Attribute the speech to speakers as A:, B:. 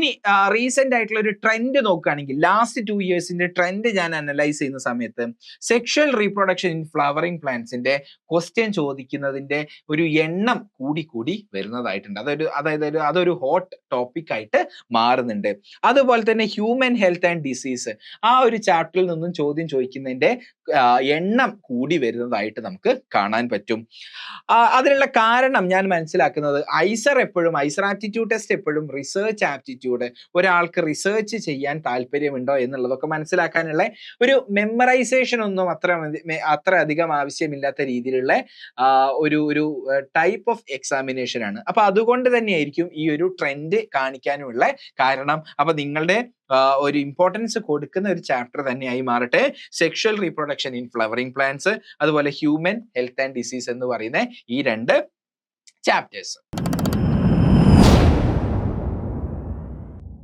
A: ഇനി റീസെന്റ് ആയിട്ടുള്ള ഒരു ട്രെൻഡ് നോക്കുകയാണെങ്കിൽ ലാസ്റ്റ് 2 ഇയേഴ്സിന്റെ ട്രെൻഡ് ഞാൻ അനലൈസ് ചെയ്യുന്ന സമയത്ത് സെക്ഷൽ റീപ്രൊഡക്ഷൻ ഇൻ ഫ്ലവറിംഗ് പ്ലാന്റ്സിന്റെ ക്വസ്റ്റ്യൻ ചോദിക്കുന്നതിന്റെ ഒരു എണ്ണം കൂടി വരുന്നതായിട്ടുണ്ട്. അതൊരു ഹോട്ട് ടോപ്പിക് ആയിട്ട് മാറുന്നുണ്ട്. അതുപോലെ തന്നെ ഹ്യൂമൻ ഹെൽത്ത് ആൻഡ് ഡിസീസ് ആ ഒരു ചാപ്റ്ററിൽ നിന്നും ചോദ്യം ചോദിക്കുന്നതിന്റെ എണ്ണം കൂടി വരുന്നതായിട്ട് നമുക്ക് കാണാൻ പറ്റും. അതിനുള്ള കാരണം ഞാൻ മനസ്സിലാക്കുന്നത് ഐസർ ആപ്റ്റിറ്റ്യൂഡ് ടെസ്റ്റ് എപ്പോഴും റിസർച്ച് ആപ്റ്റിറ്റ്യൂഡ്, ഒരാൾക്ക് റിസർച്ച് ചെയ്യാൻ താല്പര്യമുണ്ടോ എന്നുള്ളതൊക്കെ മനസ്സിലാക്കാനുള്ള ഒരു മെമ്മറൈസേഷൻ ഒന്നും അത്ര അധികം ആവശ്യമില്ലാത്ത രീതിയിലുള്ള ഒരു ടൈപ്പ് ഓഫ് എക്സാമിനേഷൻ ആണ്. അപ്പൊ അതുകൊണ്ട് തന്നെയായിരിക്കും ഈ ഒരു ട്രെൻഡ് കാണിക്കാനുള്ള കാരണം. അപ്പൊ നിങ്ങളുടെ ഒരു ഇമ്പോർട്ടൻസ് കൊടുക്കുന്ന ഒരു ചാപ്റ്റർ തന്നെയായി മാറട്ടെ sexual reproduction in flowering plants, അതുപോലെ ഹ്യൂമൻ ഹെൽത്ത് ആൻഡ് ഡിസീസ് എന്ന് പറയുന്ന ഈ 2 ചാപ്റ്റേഴ്സ്.